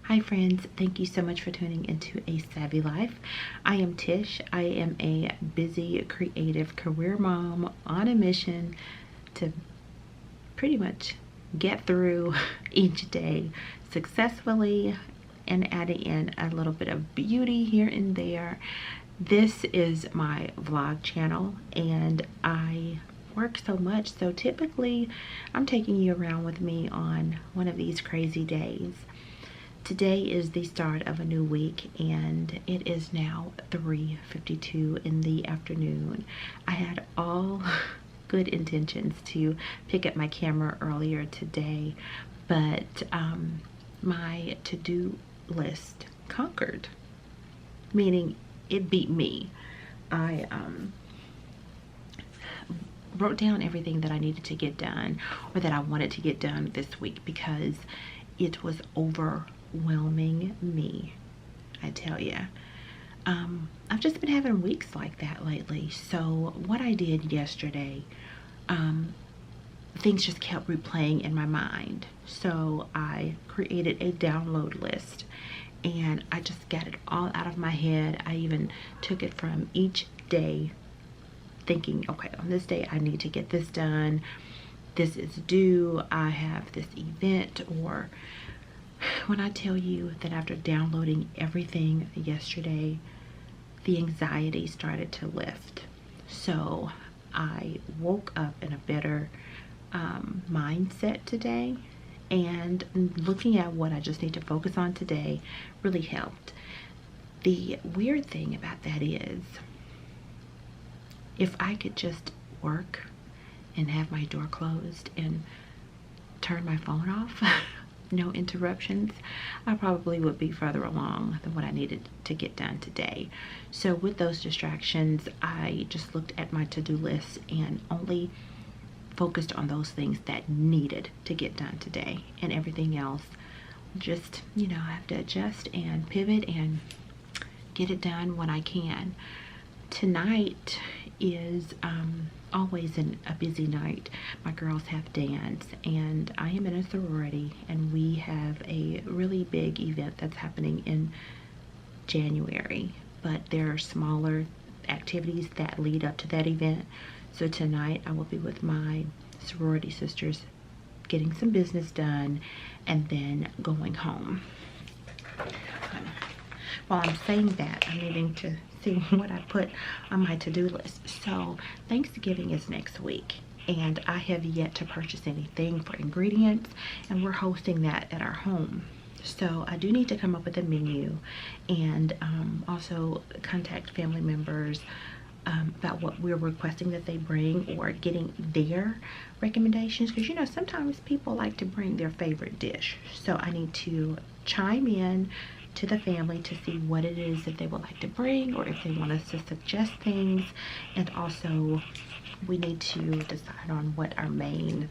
Hi friends, thank you so much for tuning into A Savvy Life. I am Tish. I am a busy, creative career mom on a mission to pretty much get through each day successfully and adding in a little bit of beauty here and there. This is my vlog channel and I work so much, so typically I'm taking you around with me on one of these crazy days. Today is the start of a new week and it is now 3:52 in the afternoon. I had all good intentions to pick up my camera earlier today, but my to-do list conquered, meaning it beat me. I wrote down everything that I needed to get done or that I wanted to get done this week because it was overwhelming me, I tell you. I've just been having weeks like that lately. So what I did yesterday, things just kept replaying in my mind. So I created a download list and I just got it all out of my head. I even took it from each day thinking, okay, on this day I need to get this done. This is due. I have this event. Or when I tell you that after downloading everything yesterday, the anxiety started to lift. So I woke up in a better mindset today, and looking at what I just need to focus on today really helped. The weird thing about that is, if I could just work and have my door closed and turn my phone off, no interruptions, I probably would be further along than what I needed to get done today. So with those distractions, I just looked at my to-do list and only focused on those things that needed to get done today, and everything else just, I have to adjust and pivot and get it done when I can. Tonight is always a busy night. My girls have dance and I am in a sorority, and we have a really big event that's happening in January, but there are smaller activities that lead up to that event. So tonight I will be with my sorority sisters getting some business done and then going home. While I'm saying that, I'm needing to see what I put on my to-do list. So Thanksgiving is next week and I have yet to purchase anything for ingredients, and we're hosting that at our home. So I do need to come up with a menu and also contact family members about what we're requesting that they bring, or getting their recommendations, because sometimes people like to bring their favorite dish. So I need to chime in to the family to see what it is that they would like to bring, or if they want us to suggest things. And also we need to decide on what our main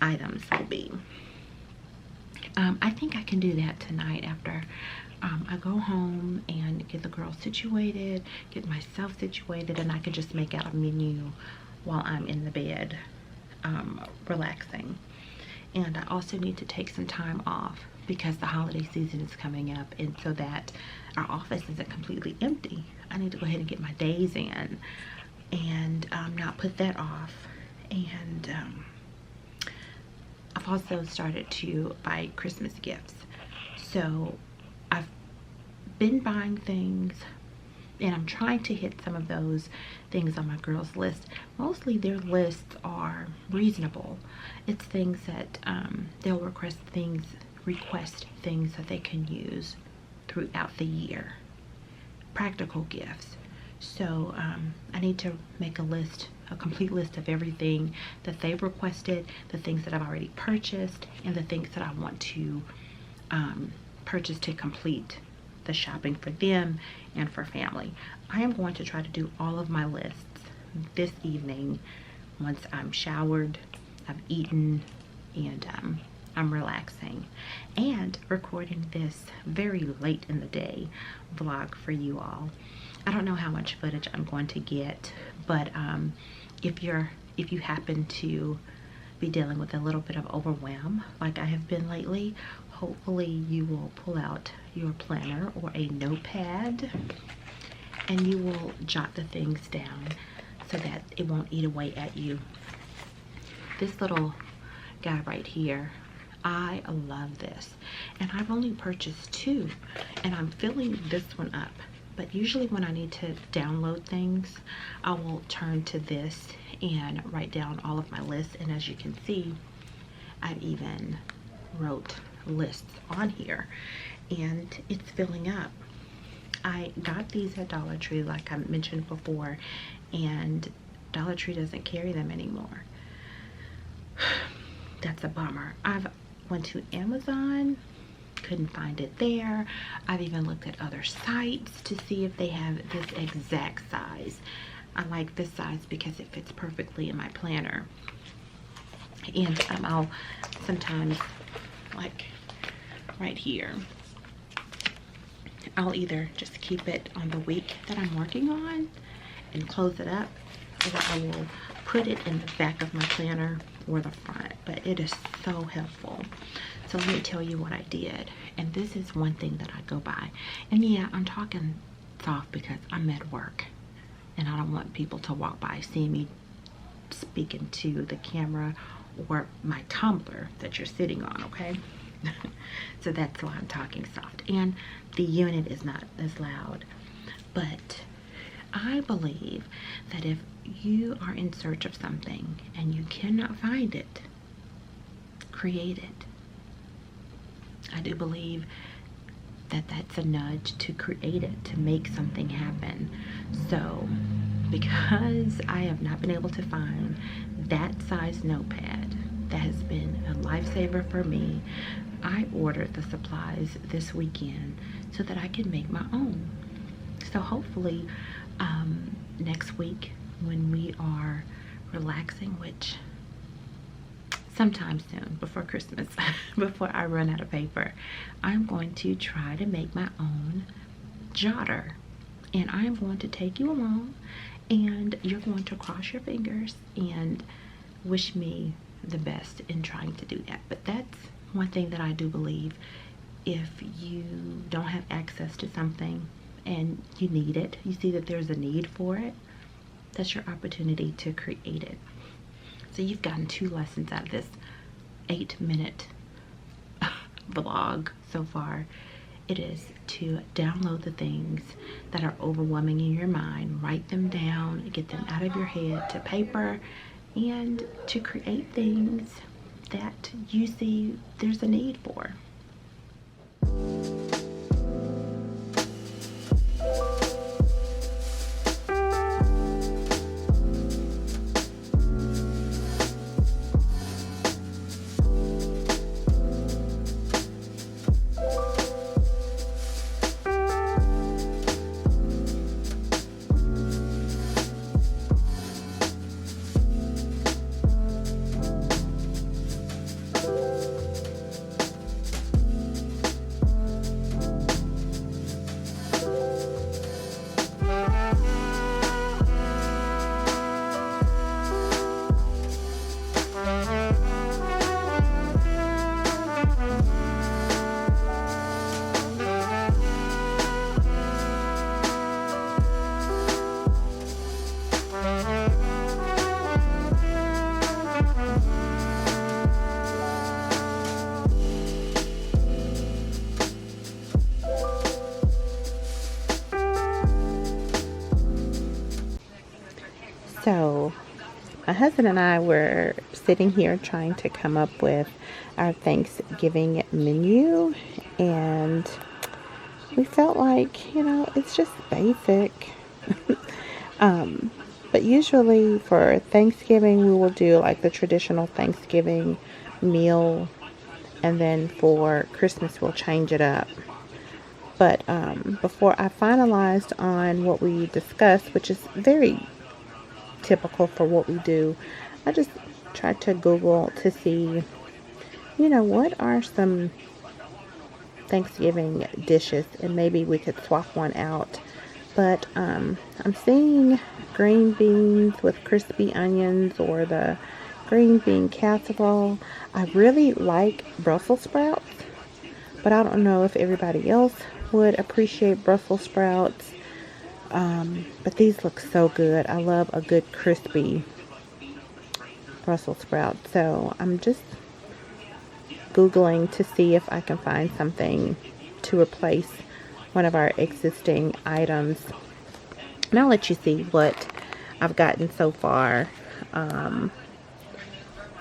items will be. I think I can do that tonight after I go home and get the girls situated, get myself situated, and I can just make out a menu while I'm in the bed relaxing. And I also need to take some time off because the holiday season is coming up, and so that our office isn't completely empty, I need to go ahead and get my days in and not put that off. And I've also started to buy Christmas gifts. So I've been buying things, and I'm trying to hit some of those things on my girls' list. Mostly their lists are reasonable. It's things that they'll request things that they can use throughout the year. Practical gifts. So I need to make a complete list of everything that they've requested, the things that I've already purchased, and the things that I want to purchase to complete the shopping for them and for family. I am going to try to do all of my lists this evening once I'm showered, I've eaten, and I'm relaxing and recording this very late in the day vlog for you all. I don't know how much footage I'm going to get, but if you happen to be dealing with a little bit of overwhelm like I have been lately, hopefully you will pull out your planner or a notepad and you will jot the things down so that it won't eat away at you. This little guy right here, I love this, and I've only purchased 2, and I'm filling this one up. But usually when I need to download things, I will turn to this and write down all of my lists. And as you can see, I've even wrote lists on here, and it's filling up. I got these at Dollar Tree, like I mentioned before, and Dollar Tree doesn't carry them anymore. That's a bummer. I've went to Amazon, couldn't find it there. I've even looked at other sites to see if they have this exact size. I like this size because it fits perfectly in my planner. And I'll sometimes, like right here, I'll either just keep it on the week that I'm working on and close it up, or I will put it in the back of my planner or the front. But it is so helpful. So let me tell you what I did. And this is one thing that I go by. And yeah, I'm talking soft because I'm at work and I don't want people to walk by seeing me speaking to the camera or my tumbler that you're sitting on, okay? So that's why I'm talking soft. And the unit is not as loud. But I believe that if you are in search of something and you cannot find it, create it. I do believe that that's a nudge to create it, to make something happen. So because I have not been able to find that size notepad, that has been a lifesaver for me, I ordered the supplies this weekend so that I can make my own. So hopefully next week when we are relaxing, which sometime soon before Christmas, before I run out of paper, I'm going to try to make my own jotter. And I'm going to take you along, and you're going to cross your fingers and wish me the best in trying to do that. But that's one thing that I do believe. If you don't have access to something and you need it, you see that there's a need for it, that's your opportunity to create it. So you've gotten 2 lessons out of this 8-minute vlog so far. It is to download the things that are overwhelming in your mind, write them down, get them out of your head to paper, and to create things that you see there's a need for. So my husband and I were sitting here trying to come up with our Thanksgiving menu, and we felt like, you know, it's just basic. But usually for Thanksgiving we will do like the traditional Thanksgiving meal, and then for Christmas we'll change it up. But before I finalized on what we discussed, which is very typical for what we do, I just tried to Google to see, you know, what are some Thanksgiving dishes, and maybe we could swap one out. But I'm seeing green beans with crispy onions, or the green bean casserole. I really like Brussels sprouts, but I don't know if everybody else would appreciate Brussels sprouts. But these look so good. I love a good crispy Brussels sprout. So I'm just Googling to see if I can find something to replace one of our existing items. And I'll let you see what I've gotten so far.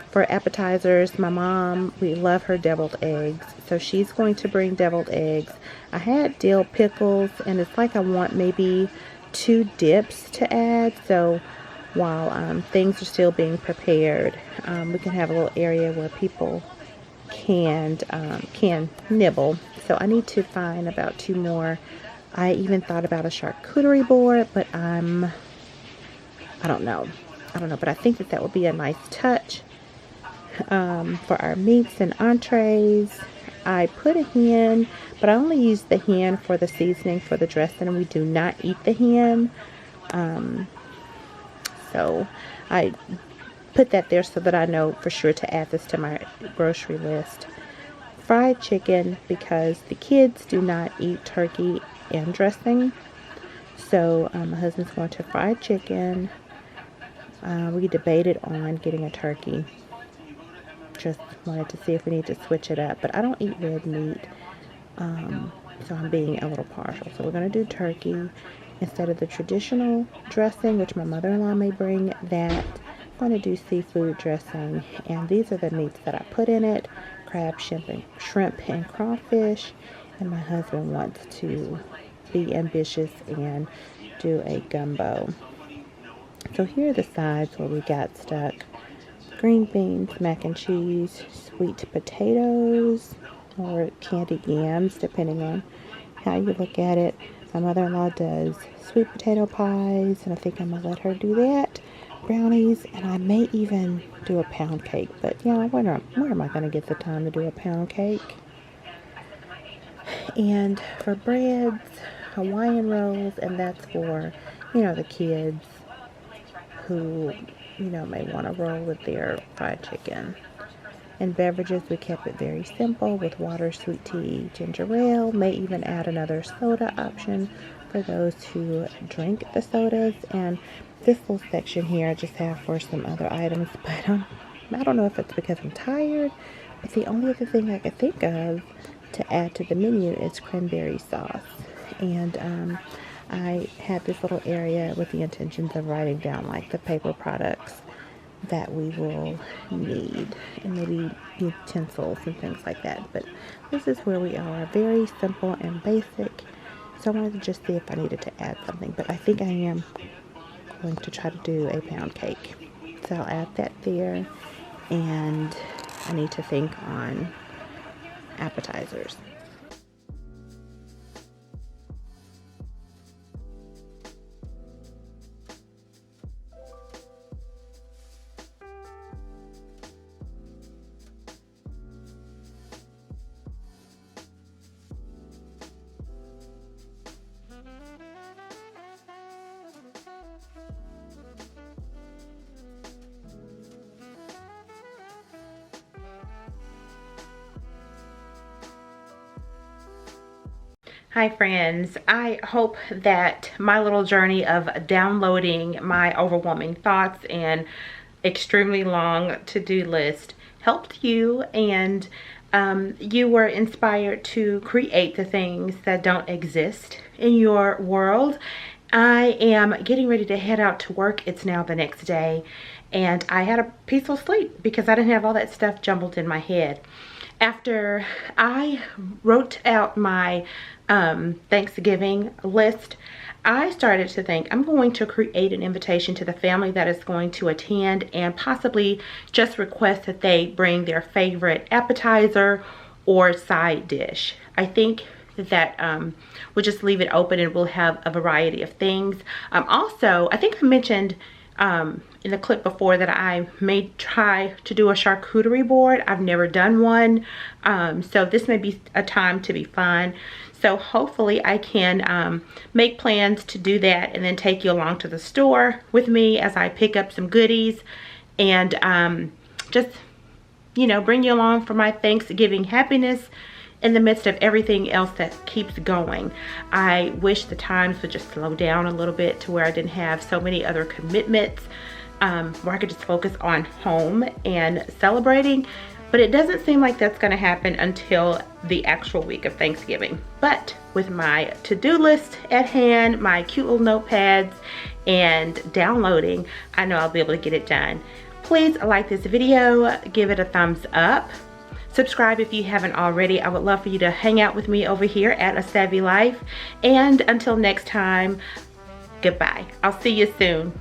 For appetizers, my mom, we love her deviled eggs, so she's going to bring deviled eggs. I had dill pickles, and it's like I want maybe 2 dips to add, so while things are still being prepared, we can have a little area where people can nibble. So I need to find about 2 more. I even thought about a charcuterie board, but I don't know, but I think that would be a nice touch. For our meats and entrees, I put a hen, but I only use the hen for the seasoning for the dressing, and we do not eat the hen. So I put that there so that I know for sure to add this to my grocery list. Fried chicken, because the kids do not eat turkey and dressing. So my husband's going to fried chicken. We debated on getting a turkey. Just wanted to see if we need to switch it up, but I don't eat red meat, so I'm being a little partial. So we're going to do turkey instead of the traditional dressing, which my mother-in-law may bring. That I'm going to do seafood dressing, and these are the meats that I put in it: crab, shrimp and crawfish. And my husband wants to be ambitious and do a gumbo. So here are the sides where we got stuck: green beans, mac and cheese, sweet potatoes, or candied yams, depending on how you look at it. My mother-in-law does sweet potato pies, and I think I'm going to let her do that. Brownies, and I may even do a pound cake. But, where am I going to get the time to do a pound cake? And for breads, Hawaiian rolls, and that's for, the kids who may want to roll with their fried chicken. And beverages, we kept it very simple with water, sweet tea, ginger ale. May even add another soda option for those who drink the sodas. And this little section here I just have for some other items, but I don't know if it's because I'm tired, but the only other thing I could think of to add to the menu is cranberry sauce. And I had this little area with the intentions of writing down like the paper products that we will need, and maybe utensils and things like that. But this is where we are, very simple and basic. So I wanted to just see if I needed to add something, but I think I am going to try to do a pound cake. So I'll add that there, and I need to think on appetizers. Hi friends, I hope that my little journey of downloading my overwhelming thoughts and extremely long to-do list helped you, and you were inspired to create the things that don't exist in your world. I am getting ready to head out to work. It's now the next day, and I had a peaceful sleep because I didn't have all that stuff jumbled in my head. After I wrote out my Thanksgiving list, I started to think I'm going to create an invitation to the family that is going to attend, and possibly just request that they bring their favorite appetizer or side dish. I think that we'll just leave it open and we'll have a variety of things. Also, I think I mentioned in the clip before that I may try to do a charcuterie board. I've never done one, so this may be a time to be fun. So hopefully I can make plans to do that and then take you along to the store with me as I pick up some goodies, and just bring you along for my Thanksgiving happiness in the midst of everything else that keeps going. I wish the times would just slow down a little bit to where I didn't have so many other commitments, where I could just focus on home and celebrating. But it doesn't seem like that's gonna happen until the actual week of Thanksgiving. But with my to-do list at hand, my cute little notepads, and downloading, I know I'll be able to get it done. Please like this video, give it a thumbs up. Subscribe if you haven't already. I would love for you to hang out with me over here at A Savvy Life. And until next time, goodbye. I'll see you soon.